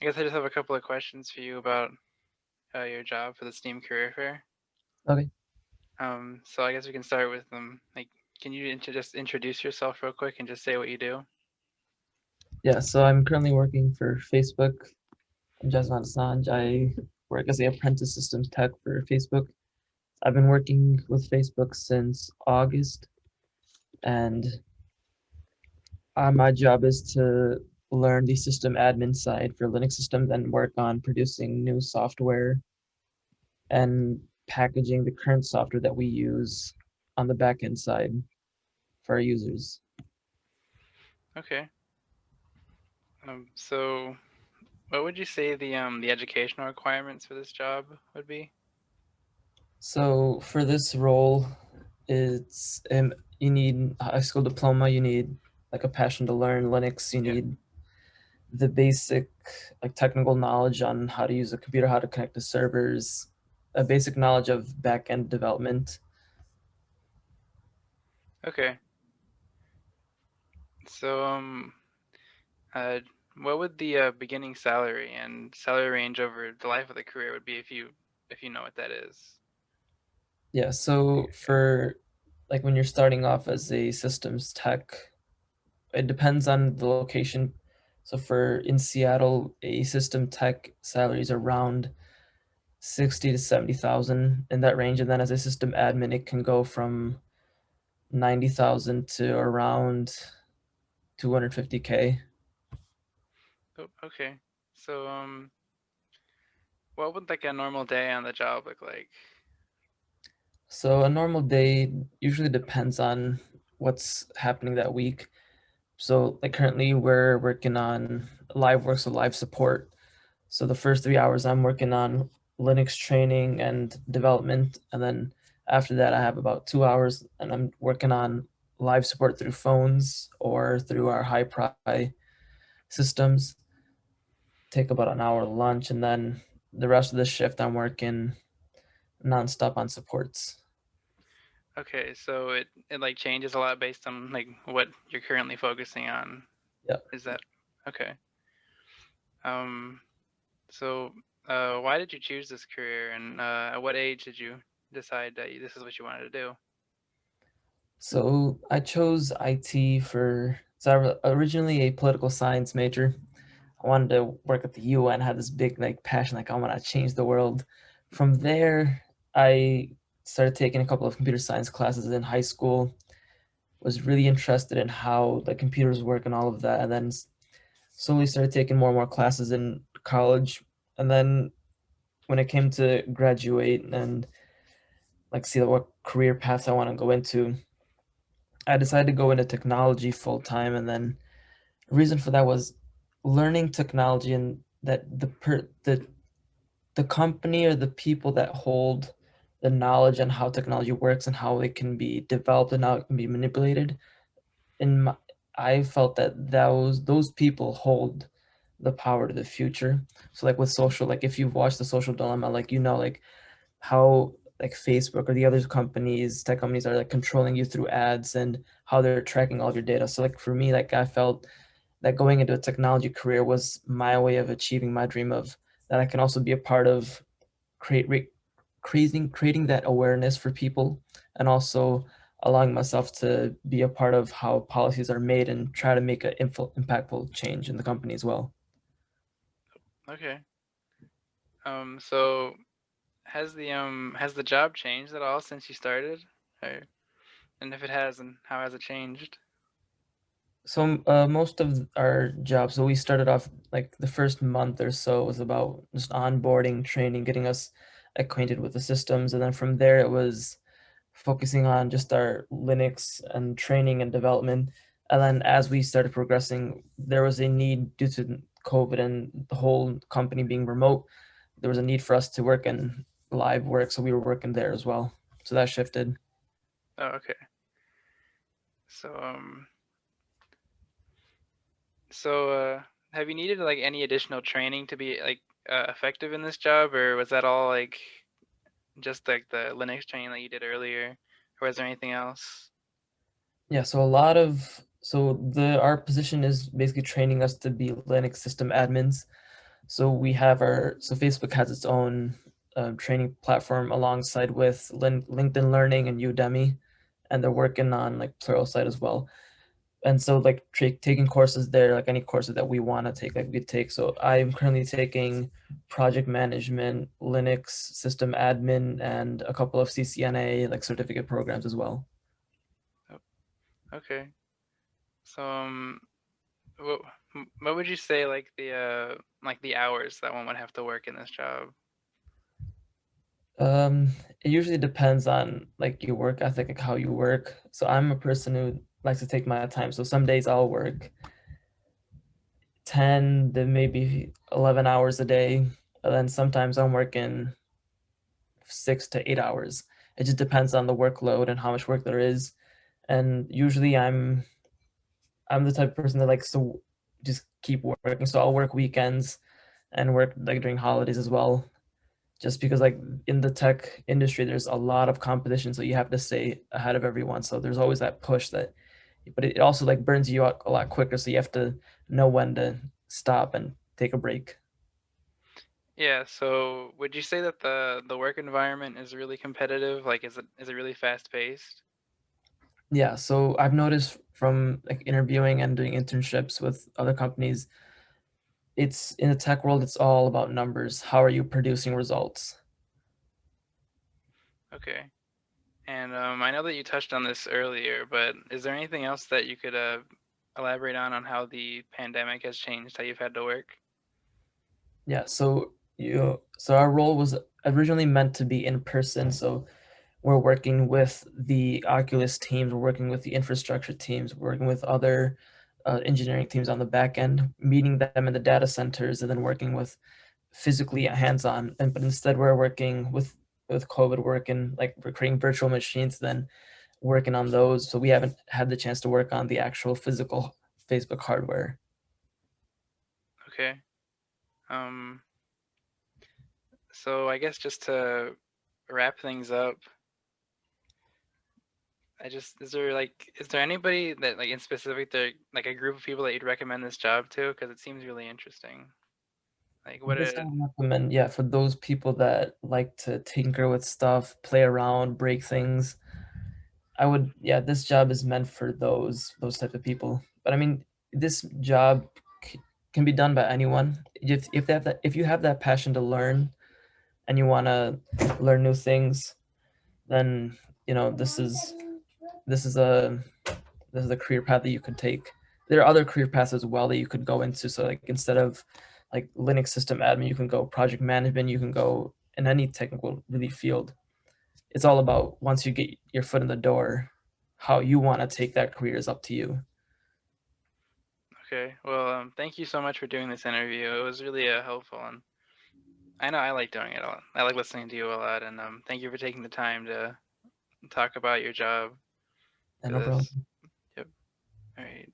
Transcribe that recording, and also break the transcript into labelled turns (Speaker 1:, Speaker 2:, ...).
Speaker 1: I guess I just have a couple of questions for you about your job for the STEAM Career Fair.
Speaker 2: Okay.
Speaker 1: So I guess we can start with like, can you just introduce yourself real quick and just say what you do?
Speaker 2: Yeah, so I'm currently working for Facebook. I'm Jasmine Assange. I work as the apprentice systems tech for Facebook. I've been working with Facebook since August, and my job is to learn the system admin side for Linux systems and work on producing new software and packaging the current software that we use on the backend side for our users.
Speaker 1: Okay. So what would you say the educational requirements for this job would be?
Speaker 2: So for this role, it's you need a high school diploma, you need like a passion to learn Linux, you
Speaker 1: Yeah.
Speaker 2: need the basic like technical knowledge on how to use a computer, how to connect to servers, a basic knowledge of back-end development.
Speaker 1: Okay. So uh, what would the beginning salary and salary range over the life of the career would be if you know what that is?
Speaker 2: Yeah, so for like when you're starting off as a systems tech, it depends on the location. So for in Seattle, a system tech salary is around 60 to 70,000 in that range, and then as a system admin it can go from 90,000 to around 250K.
Speaker 1: Oh, okay. So what would like a normal day on the job look like?
Speaker 2: So a normal day usually depends on what's happening that week. So like currently we're working on live work, so live support. So the first 3 hours I'm working on Linux training and development, and then after that I have about 2 hours and I'm working on live support through phones or through our high pri systems. Take about an hour lunch, and then the rest of the shift I'm working nonstop on supports.
Speaker 1: Okay, so it like changes a lot based on like what you're currently focusing on.
Speaker 2: Yeah.
Speaker 1: Is that okay? Um, so why did you choose this career, and at what age did you decide that this is what you wanted to do?
Speaker 2: So I chose IT for, so I was originally a political science major. I wanted to work at the UN, had this big like passion, like I want to change the world. From there, I started taking a couple of computer science classes in high school. Was really interested in how the computers work and all of that, and then slowly started taking more and more classes in college. And then when it came to graduate and like see what career paths I want to go into, I decided to go into technology full time. And then the reason for that was learning technology and that the company or the people that hold the knowledge on how technology works and how it can be developed and how it can be manipulated. In my, I felt that those people hold the power to the future. So like with social, like if you've watched the Social Dilemma, like like how like Facebook or the other companies, tech companies are like controlling you through ads and how they're tracking all of your data. So like for me, like I felt that going into a technology career was my way of achieving my dream of that I can also be a part of create re- creating that awareness for people and also allowing myself to be a part of how policies are made and try to make an impactful change in the company as well.
Speaker 1: Okay. So has the job changed at all since you started? Or, and if it has, then how has it changed?
Speaker 2: So most of our jobs, so we started off like the first month or so was about just onboarding, training, getting us acquainted with the systems, and then from there it was focusing on just our Linux and training and development. And then as we started progressing, there was a need due to COVID and the whole company being remote. There was a need for us to work in live work, so we were working there as well. So that shifted.
Speaker 1: Oh, okay. So so have you needed like any additional training to be like effective in this job, or was that all like just like the Linux training that you did earlier, or was there anything else?
Speaker 2: Yeah, so a lot of so the our position is basically training us to be Linux system admins. So we have so Facebook has its own training platform alongside with LinkedIn Learning and Udemy, and they're working on like Pluralsight as well. And so like taking courses there, like any courses that we want to take, like we take. So I'm currently taking project management, Linux system admin, and a couple of CCNA like certificate programs as well.
Speaker 1: Oh, okay. So what what would you say like the hours that one would have to work in this job?
Speaker 2: Um, it usually depends on like your work ethic and how you work. So I'm a person who likes to take my time. So some days I'll work 10 to maybe 11 hours a day. And then sometimes I'm working 6 to 8 hours. It just depends on the workload and how much work there is. And usually I'm the type of person that likes to just keep working. So I'll work weekends and work like during holidays as well. Just because like in the tech industry there's a lot of competition, so you have to stay ahead of everyone. So there's always that push that, but it also like burns you out a lot quicker, so you have to know when to stop and take a break.
Speaker 1: Yeah, so would you say that the work environment is really competitive? Like is it really fast paced?
Speaker 2: Yeah, so I've noticed from like interviewing and doing internships with other companies, it's in the tech world, it's all about numbers. How are you producing results?
Speaker 1: Okay. And I know that you touched on this earlier, but is there anything else that you could elaborate on how the pandemic has changed how you've had to work?
Speaker 2: Yeah, so our role was originally meant to be in person. So we're working with the Oculus teams, we're working with the infrastructure teams, we're working with other engineering teams on the back end, meeting them in the data centers, and then working with physically hands-on. And but instead, we're working with COVID, working like we're creating virtual machines, then working on those. So we haven't had the chance to work on the actual physical Facebook hardware.
Speaker 1: Okay. Um, so I guess just to wrap things up, is there anybody that like in specific there like a group of people that you'd recommend this job to? Because it seems really interesting. Like what
Speaker 2: This I
Speaker 1: a
Speaker 2: would recommend, yeah, for those people that like to tinker with stuff, play around, break things. I would, yeah, this job is meant for those type of people. But I mean, this job can be done by anyone. If you have that passion to learn and you want to learn new things, then you know this is a this is a career path that you could take. There are other career paths as well that you could go into. So like instead of like Linux system admin, you can go project management. You can go in any technical really field. It's all about once you get your foot in the door, how you want to take that career is up to you.
Speaker 1: Okay. Well, thank you so much for doing this interview. It was really helpful, and I know I like doing it a lot. I like listening to you a lot, and thank you for taking the time to talk about your job.
Speaker 2: And no
Speaker 1: Cause
Speaker 2: problem.
Speaker 1: yep. All right.